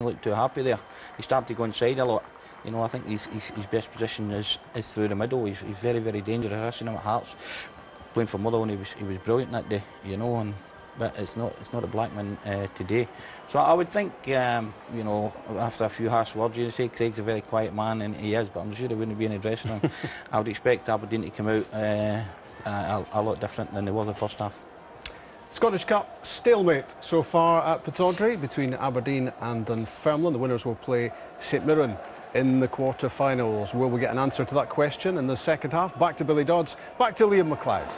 look too happy there. He started to go inside a lot. You know, I think his best position is through the middle. He's very, very dangerous. I've seen him at Hearts playing for Motherwell, and he was brilliant that day. You know, but it's not a Blackman today. So I would think, you know, after a few harsh words, you say Craig's a very quiet man, and he is, but I'm sure he wouldn't be in the dressing room. I would expect Aberdeen to come out a lot different than they were the first half. Scottish Cup stalemate so far at Pittodrie between Aberdeen and Dunfermline. The winners will play St Mirren in the quarter-finals. Will we get an answer to that question in the second half? Back to Billy Dodds, back to Liam McLeod.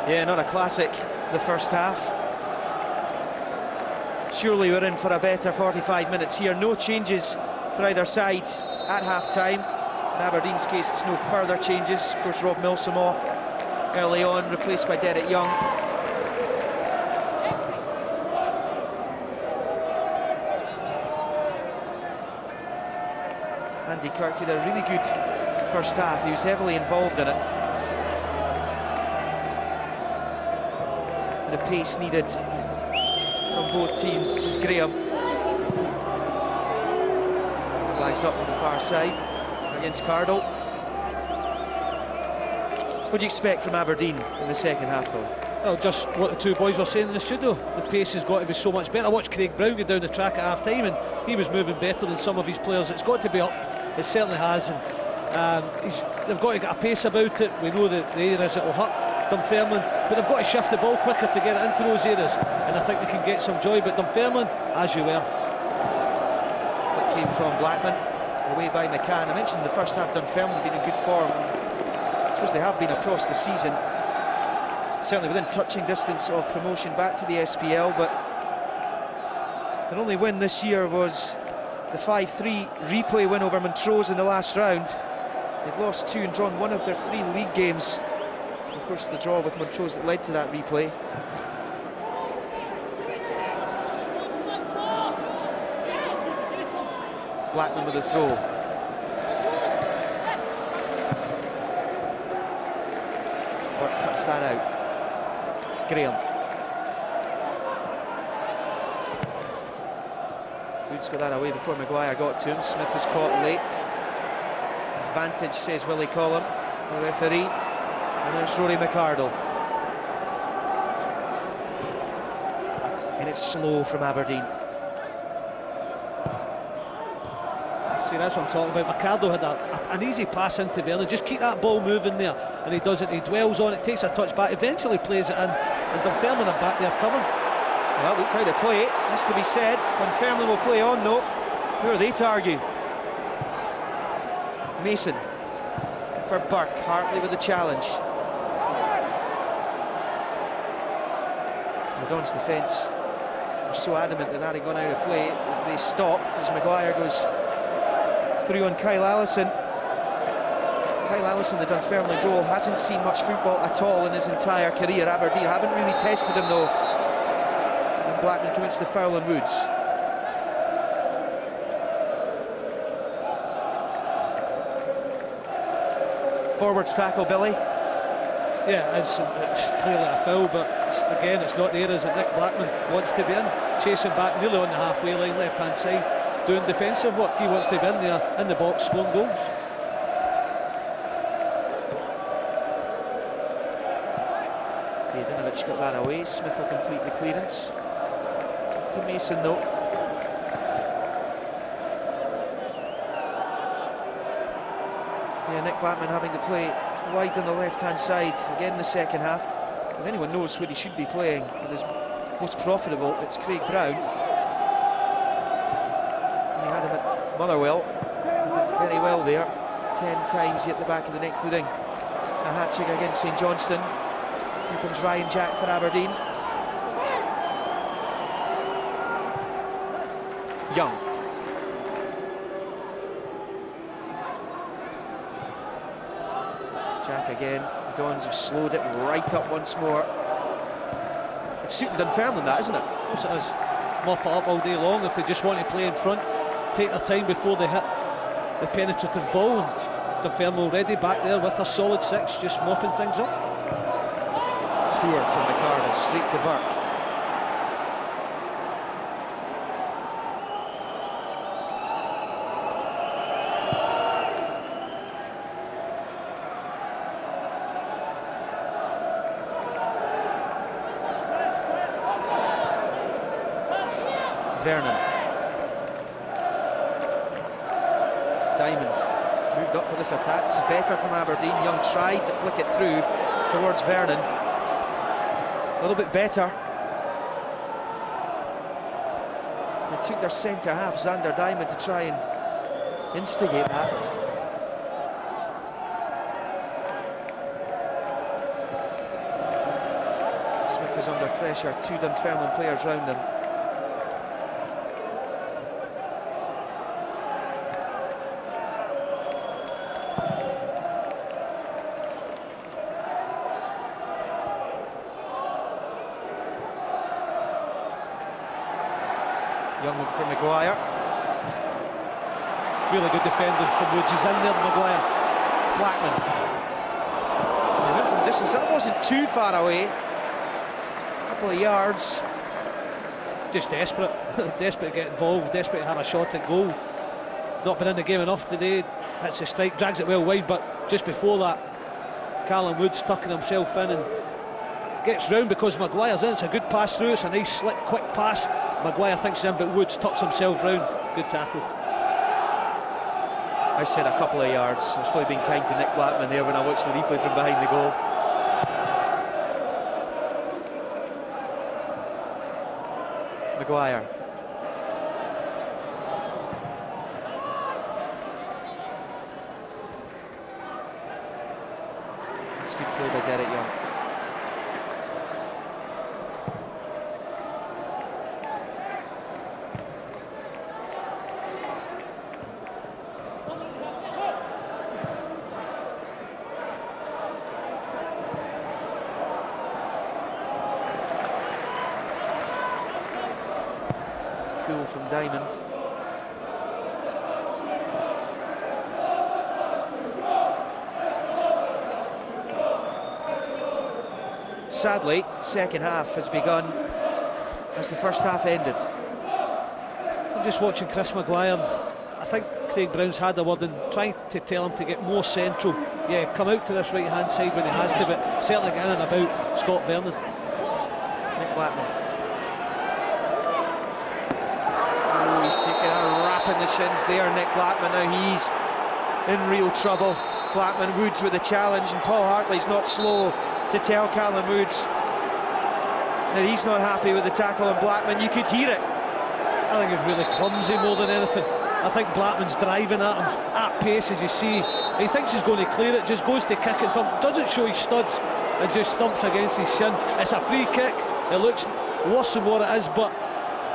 Yeah, not a classic, the first half. Surely we're in for a better 45 minutes here. No changes for either side at half-time. In Aberdeen's case, it's no further changes. Of course, Rob Milsom off early on, replaced by Derek Young. Andy Kirk had a really good first half. He was heavily involved in it. The pace needed from both teams. This is Graham. Flags up on the far side against Cardle. What do you expect from Aberdeen in the second half, though? Well, just what the two boys were saying in the studio. The pace has got to be so much better. I watched Craig Brown go down the track at half-time, and he was moving better than some of his players. It's got to be up. It certainly has. And they've got to get a pace about it. We know that the areas that will hurt Dunfermline, but they've got to shift the ball quicker to get it into those areas, and I think they can get some joy. But Dunfermline, as you were. Flick came from Blackman, away by McCann. I mentioned the first half Dunfermline have been in good form. I suppose they have been across the season, certainly within touching distance of promotion back to the SPL, but their only win this year was the 5-3 replay win over Montrose in the last round. They've lost 2 and drawn 1 of their 3 league games. Of course, the draw with Montrose that led to that replay. Blackman with a throw. Burke cuts that out. Graham. Woods got that away before Maguire got to him. Smith was caught late. Advantage, says Willie Collum, the referee. And there's Rory McArdle. And it's slow from Aberdeen. See, that's what I'm talking about. McArdle had an easy pass into Vernon. Just keep that ball moving there, and he does it. He dwells on it, takes a touch back, eventually plays it in, and Dunfermline are back there covering. Well, looked how to play it, has to be said. Dunfermline will play on though. Who are they to argue? Mason for Burke. Hartley with the challenge. Don's defence were so adamant that that had gone out of play. They stopped as Maguire goes through on Kyle Allison. Kyle Allison, the Dunfermline goal, hasn't seen much football at all in his entire career. Aberdeen haven't really tested him though. And Blackman commits the foul on Woods. Forwards tackle, Billy. Yeah, it's clearly a foul, but again, it's not the areas that Nick Blackman wants to be in. Chasing back nearly on the halfway line, left-hand side, doing defensive work. He wants to be in there, in the box, scoring goals. Vujadinovic got that away. Smith will complete the clearance. To Mason, though. Yeah, Nick Blackman having to play wide on the left-hand side again in the second half. If anyone knows where he should be playing and is most profitable, it's Craig Brown. He had him at Motherwell. He did very well there. 10 times he hit the back of the net, including a hat-trick against St Johnstone. Here comes Ryan Jack for Aberdeen. Young. Jack again. The Dons have slowed it right up once more. It's suiting Dunfermline, that, isn't it? Of course it is. Mop it up all day long if they just want to play in front. Take their time before they hit the penetrative ball. And Dunfermline already back there with a solid 6, just mopping things up. Poor from McArdle, straight to Burke. Vernon. Diamond moved up for this attack. This is better from Aberdeen. Young tried to flick it through towards Vernon. A little bit better. They took their centre half, Xander Diamond, to try and instigate that. Smith was under pressure, 2 Dunfermline players round him. Young for Maguire. Really good defending from Woods. He's in there, Maguire. Blackman. He went from distance. That wasn't too far away. A couple of yards. Just desperate. Desperate to get involved, desperate to have a shot at goal. Not been in the game enough today. Hits the strike, drags it well wide, but just before that, Callum Woods tucking himself in and gets round because Maguire's in. It's a good pass through. It's a nice, slick, quick pass. Maguire thinks he's in, but Woods tucks himself round. Good tackle. I said a couple of yards. I was probably being kind to Nick Blackman there when I watched the replay from behind the goal. Maguire. That's good play by Derek Young. Cool from Diamond. Sadly, second half has begun as the first half ended. I'm just watching Chris Maguire. I think Craig Brown's had a word and trying to tell him to get more central. Yeah, come out to this right-hand side when he has to, but certainly get in and about Scott Vernon. Nick Blackman. He's taking a rap in the shins there, Nick Blackman. Now he's in real trouble. Blackman, Woods with the challenge, and Paul Hartley's not slow to tell Callum Woods that he's not happy with the tackle on Blackman. You could hear it. I think it's really clumsy more than anything. I think Blackman's driving at him at pace, as you see. He thinks he's going to clear it, just goes to kick and thump, doesn't show his studs and just thumps against his shin. It's a free kick. It looks worse than what it is, but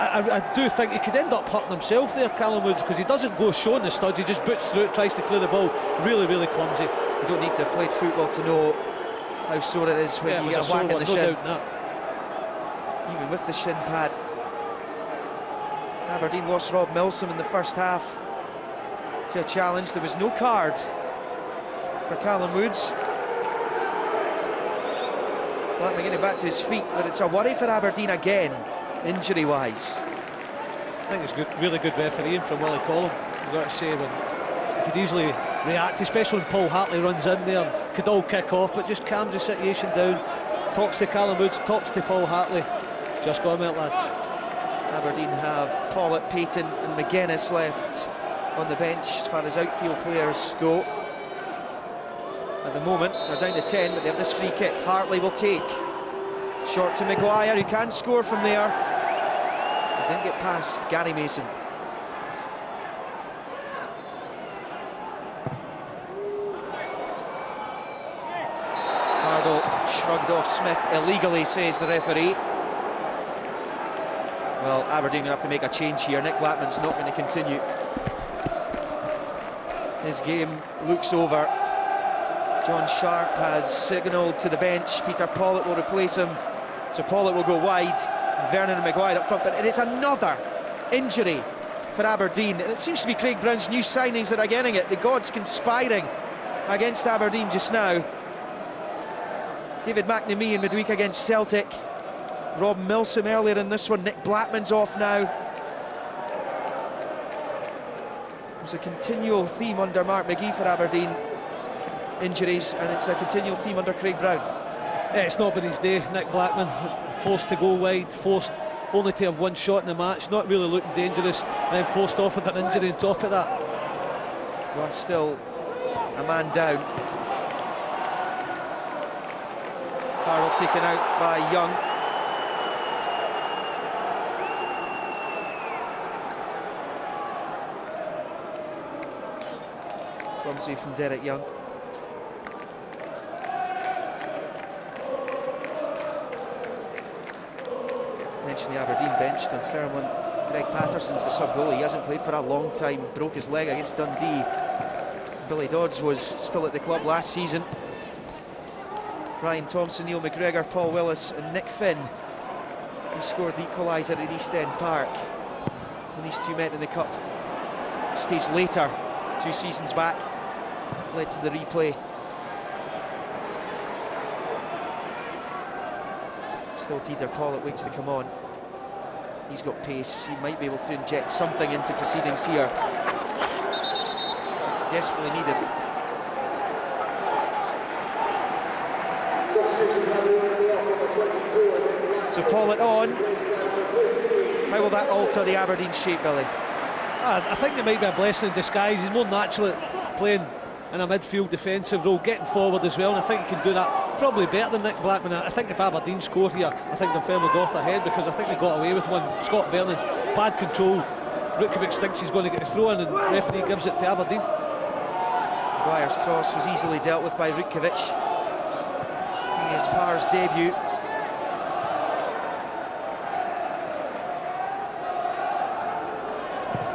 I do think he could end up hurting himself there, Callum Woods, because he doesn't go showing the studs, he just boots through it, tries to clear the ball. Really, really clumsy. You don't need to have played football to know how sore it is when you get a whack in the shin. Even with the shin pad. Aberdeen lost Rob Milsom in the first half to a challenge. There was no card for Callum Woods. Blackman getting back to his feet, but it's a worry for Aberdeen again, injury-wise. I think it's good, really good refereeing from Willie Collum. You've got to say, when he could easily react, especially when Paul Hartley runs in there, could all kick off, but just calms the situation down, talks to Callum Woods, talks to Paul Hartley. Just got him out, lads. Aberdeen have Pollitt, Payton and McGuinness left on the bench as far as outfield players go. At the moment, they're down to 10, but they have this free kick. Hartley will take. Short to Maguire, who can score from there. Didn't get past Gary Mason. Hardle shrugged off Smith illegally, says the referee. Well, Aberdeen will have to make a change here. Nick Blackman's not going to continue. His game looks over. John Sharp has signalled to the bench. Peter Pollitt will replace him. So Pollitt will go wide. Vernon and Maguire up front. But it is another injury for Aberdeen. And it seems to be Craig Brown's new signings that are getting it. The gods conspiring against Aberdeen just now. David McNamee in midweek against Celtic. Rob Milsom earlier in this one. Nick Blackman's off now. There's a continual theme under Mark McGee for Aberdeen. Injuries, and it's a continual theme under Craig Brown. Yeah, it's not been his day, Nick Blackman. Forced to go wide, forced only to have one shot in the match, not really looking dangerous, and then forced off with an injury on top of that. Don still a man down. Farrell taken out by Young. Clumsy from Derek Young. Mentioned the Aberdeen bench, Dunfermline. Greg Patterson's the sub-goalie. He hasn't played for a long time. Broke his leg against Dundee. Billy Dodds was still at the club last season. Ryan Thompson, Neil McGregor, Paul Willis and Nick Finn, who scored the equaliser at East End Park when these two met in the Cup. Stage later, 2 seasons back, led to the replay. Still Peter Pollitt waits to come on. He's got pace, he might be able to inject something into proceedings here. It's desperately needed. So Pollitt on. How will that alter the Aberdeen shape, Billy? I think it might be a blessing in disguise. He's more natural at playing in a midfield defensive role, getting forward as well, and I think he can do that probably better than Nick Blackman. I think if Aberdeen scored here, I think Dunfermline go off ahead, because I think they got away with one. Scott Vernon, bad control. Rutkiewicz thinks he's going to get the throw in, and the referee gives it to Aberdeen. Maguire's cross was easily dealt with by Rutkiewicz. Here's Parr's debut.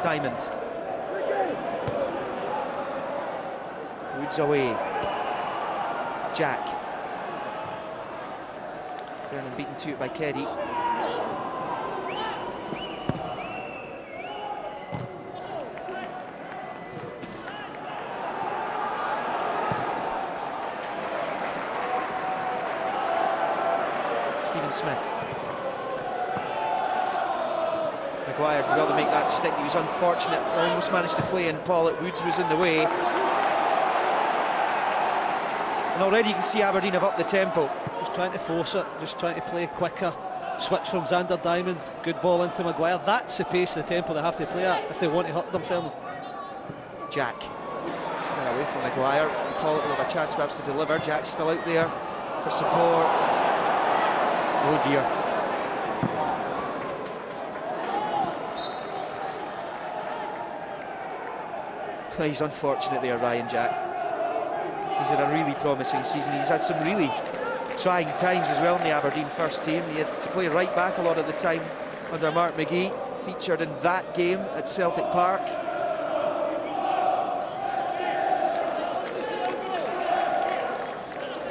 Diamond. Woods away. Jack. Vernon beaten to it by Keddy. Stephen Smith. Maguire did well to make that stick. He was unfortunate, almost managed to play in. Pollitt. Woods was in the way. And already you can see Aberdeen have upped the tempo. Just trying to force it, just trying to play quicker. Switch from Xander Diamond, good ball into Maguire. That's the pace and the tempo they have to play at if they want to hurt Dunfermline. Jack. Turning away from Maguire. Pollitt will have a chance perhaps to deliver. Jack's still out there for support. Oh dear. He's unfortunate there, Ryan Jack. He's had a really promising season. He's had some really trying times as well in the Aberdeen first team. He had to play right back a lot of the time under Mark McGee. Featured in that game at Celtic Park.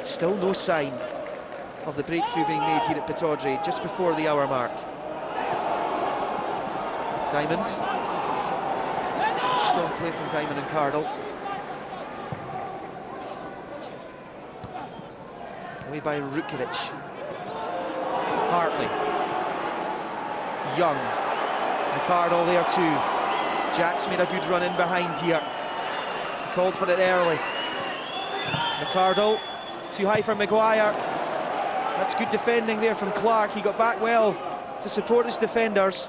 Still no sign of the breakthrough being made here at Pittodrie just before the hour mark. Diamond. Strong play from Diamond and Cardle. Away by Rutkiewicz. Hartley. Young. McCardle there too. Jack's made a good run in behind here. He called for it early. McCardle. Too high for Maguire. That's good defending there from Clark. He got back well to support his defenders.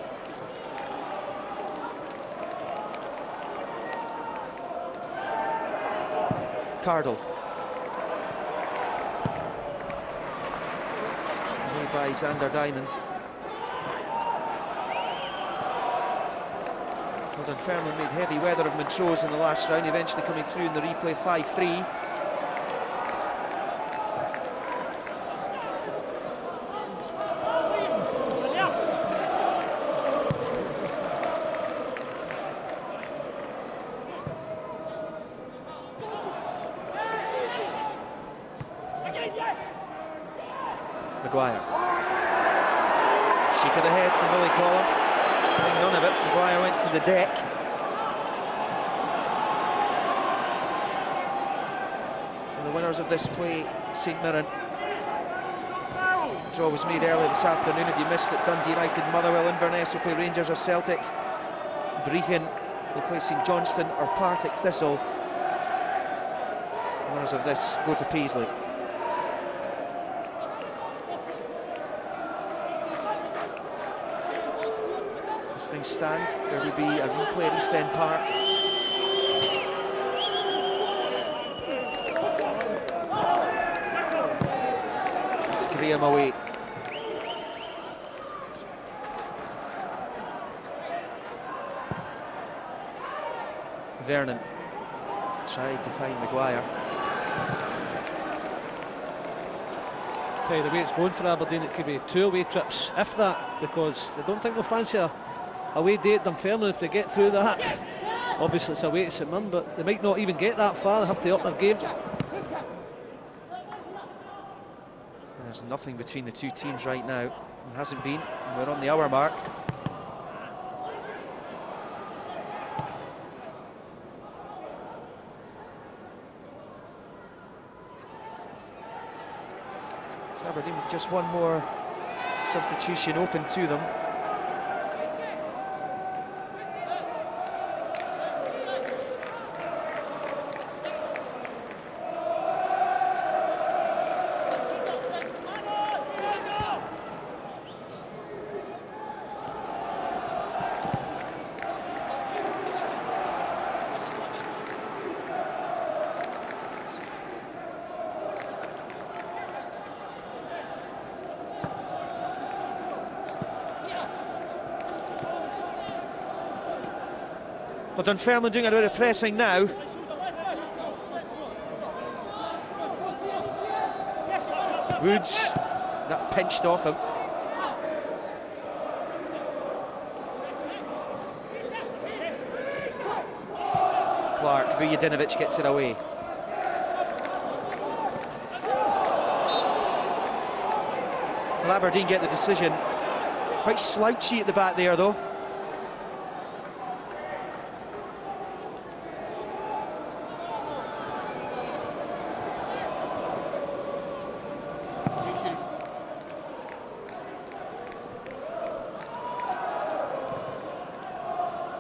Cardle. Away by Xander Diamond. Well, Dunfermline made heavy weather of Montrose in the last round, eventually coming through in the replay 5-3. Maguire. Shake of the head from Willie Collum. Telling none of it. Maguire went to the deck. And the winners of this play, St Mirren. Draw was made earlier this afternoon. If you missed it, Dundee United, Motherwell, Inverness will play Rangers or Celtic. Brechin will play St Johnstone or Partick Thistle. The winners of this go to Paisley. As things stand, there will be a replay at East End Park. It's Graham away. Vernon tried to find Maguire. Tell you, the way it's going for Aberdeen, it could be 2 away trips, if that, because I don't think they'll fancy a away day at Dunfermline if they get through that. Obviously it's away to St Mirren, but they might not even get that far. They have to up their game. There's nothing between the two teams right now. It hasn't been. We're on the hour mark. So Aberdeen with just one more substitution open to them. Well, Dunfermline doing a bit of pressing now. Woods, that pinched off him. Clark, Vujadinovic gets it away. Well, Aberdeen get the decision. Quite slouchy at the back there, though.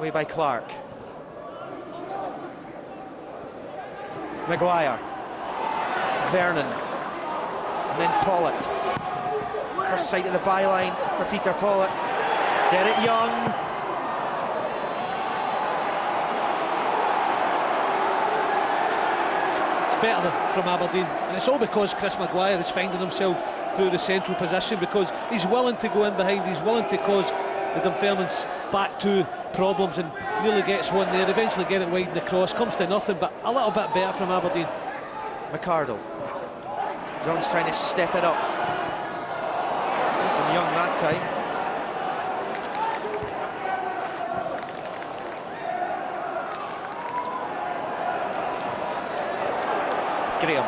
Way by Clark. Maguire. Vernon. And then Pollitt. First sight of the byline for Peter Pollitt. Derek Young. It's better from Aberdeen, and it's all because Chris Maguire is finding himself through the central position, because he's willing to go in behind, he's willing to cause the Dunfermline's back two problems, and nearly gets one there, eventually get it wide in the cross, comes to nothing, but a little bit better from Aberdeen. McArdle. Young's trying to step it up. From Young that time. Graham.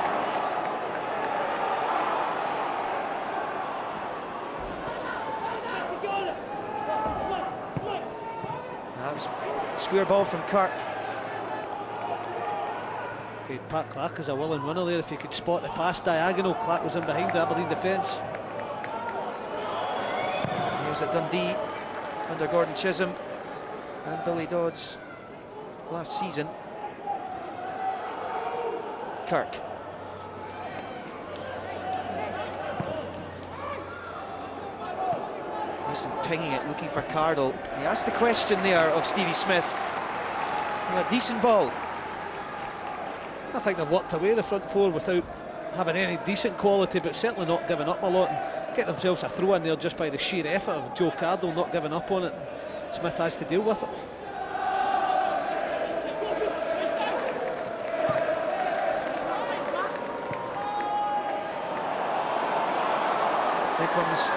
That was a square ball from Kirk. Okay, Pat Clark is a willing winner there. If he could spot the pass diagonal, Clark was in behind the Aberdeen defence. He was at Dundee under Gordon Chisholm and Billy Dodds last season. Kirk. Nice and pinging it, looking for Cardle. He asked the question there of Stevie Smith. A decent ball. I think they've worked away the front four without having any decent quality, but certainly not giving up a lot, and get themselves a throw in there just by the sheer effort of Joe Cardle not giving up on it. Smith has to deal with it. Here comes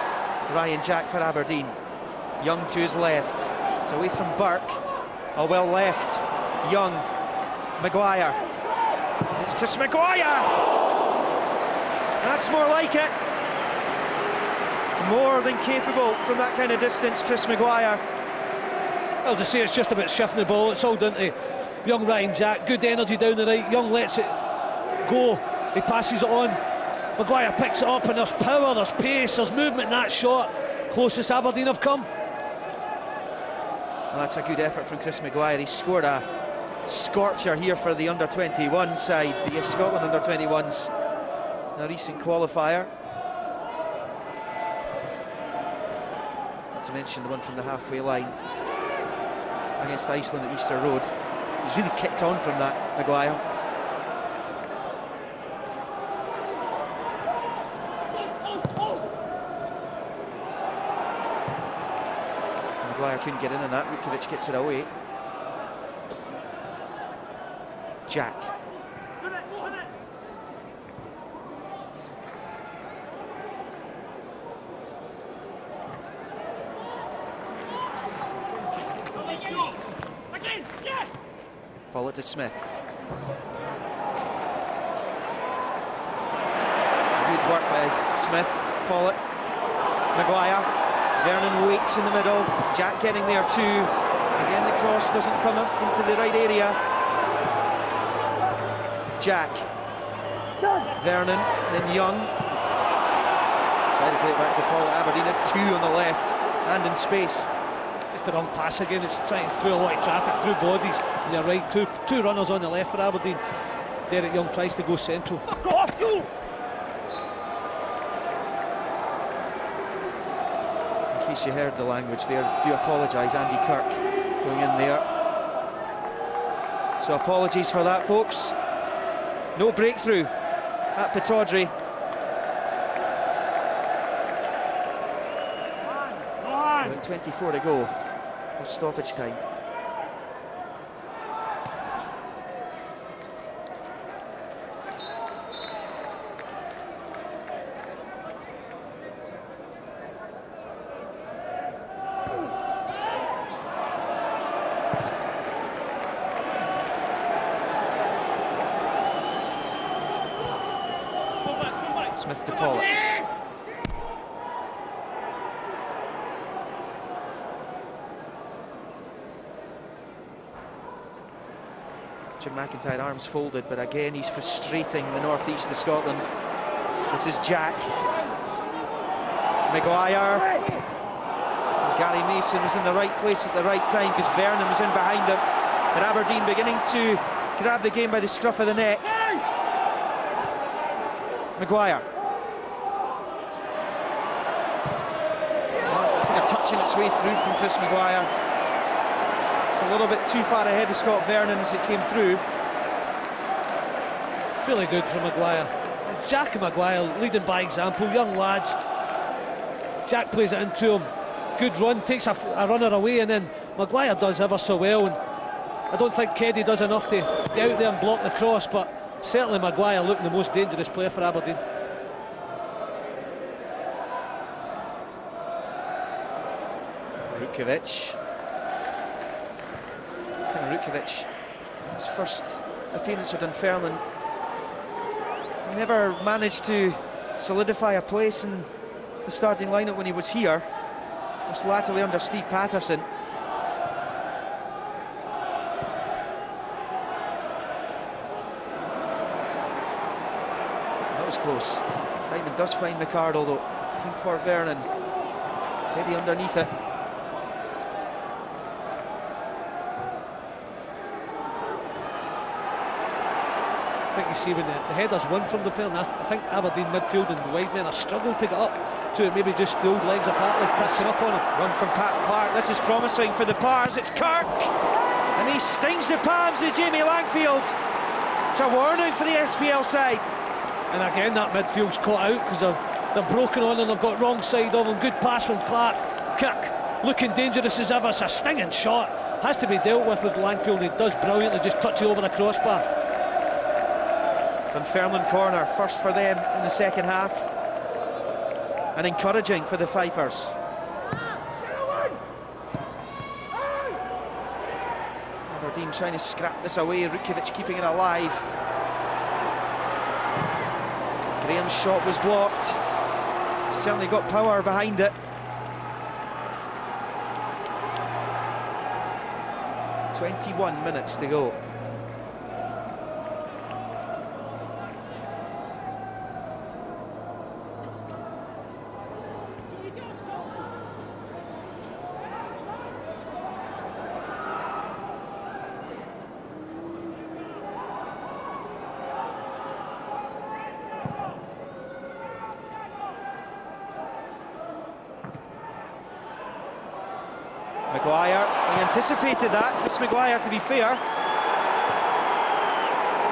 Ryan Jack for Aberdeen. Young to his left. It's away from Burke. Oh, well left. Young. Maguire. It's Chris Maguire! That's more like it. More than capable from that kind of distance, Chris Maguire. Well, to say it's just about shifting the ball, it's all down to young Ryan Jack. Good energy down the right. Young lets it go. He passes it on. Maguire picks it up, and there's power, there's pace, there's movement in that shot. Closest Aberdeen have come. Well, that's a good effort from Chris Maguire. He scored a scorcher here for the under-21 side, the Scotland under-21s, a recent qualifier. to mention the one from the halfway line against Iceland at Easter Road. He's really kicked on from that, Maguire. Maguire couldn't get in on that. Rukovic gets it away. Jack. Ball it to Smith. Good work by Smith. Pollitt. Maguire. Vernon waits in the middle. Jack getting there too. Again, the cross doesn't come up into the right area. Jack. Vernon, then Young. Try to play it back to Pollitt. Aberdeen at 2 on the left and in space. Just a wrong pass again. It's trying through a lot of traffic, through bodies. And you're right, two runners on the left for Aberdeen. Derek Young tries to go central. Go off, you! In case you heard the language there, do apologise, Andy Kirk going in there. So apologies for that, folks. No breakthrough at Pittodrie. About 24 to go. Stoppage time. Smith to Pollitt. Jim McIntyre, arms folded, but again he's frustrating the northeast of Scotland. This is Jack. Maguire. And Gary Mason was in the right place at the right time because Vernon was in behind him. But Aberdeen beginning to grab the game by the scruff of the neck. Maguire. Well, took a touch in its way through from Chris Maguire. It's a little bit too far ahead of Scott Vernon as it came through. Really good from Maguire. Jack and Maguire leading by example, young lads. Jack plays it into him. Good run, takes a runner away, and then Maguire does ever so well. And I don't think Keddy does enough to get out there and block the cross, but certainly Maguire looking the most dangerous player for Aberdeen. Rukovic. Rukovic, his first appearance for Dunfermline, never managed to solidify a place in the starting lineup when he was here. Most latterly under Steve Patterson. That was close. Diamond does find McArdle though, looking for Vernon. Heady underneath it. I think you see when the headers won from the film, I think Aberdeen midfield and the wide men have struggled to get up to it. Maybe just the old legs of Hartley catching up on him. Run from Pat Clark. This is promising for the Pars. It's Kirk, and he stings the palms of Jamie Langfield. It's a warning for the SPL side. And again, that midfield's caught out because they're broken on and they've got wrong side of them. Good pass from Clark. Kirk looking dangerous as ever. It's a stinging shot. Has to be dealt with Langfield. He does brilliantly, just touch it over the crossbar. Dunfermline corner, first for them in the second half. And encouraging for the Fifers. Aberdeen trying to scrap this away. Rukovic keeping it alive. Graham's shot was blocked. Certainly got power behind it. 21 minutes to go. Maguire, he anticipated that. Chris Maguire, to be fair.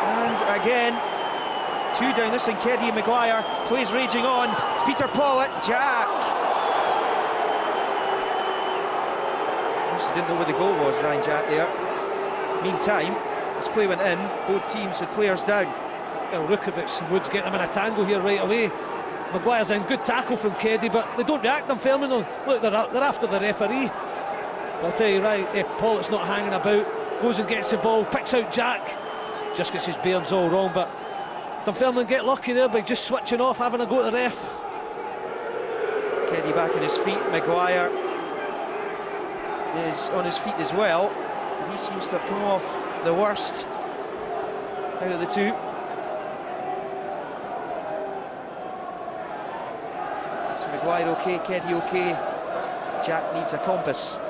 And again, 2 down. Listen, Keddy Maguire plays raging on. It's Peter Pollitt, Jack. Obviously didn't know where the goal was, Ryan Jack there. Meantime, this play went in. Both teams had players down. Well, Rukovic and Woods getting him in a tango here right away. Maguire's in, good tackle from Keddy, but they don't react. Dunfermline, look, they're after the referee. But I'll tell you right, Pollitt's not hanging about. Goes and gets the ball, picks out Jack. Just gets his bearings all wrong, but Dunfermline get lucky there by just switching off, having a go at the ref. Keddy back on his feet. Maguire is on his feet as well. He seems to have come off the worst out of the two. So Maguire okay, Keddy okay. Jack needs a compass.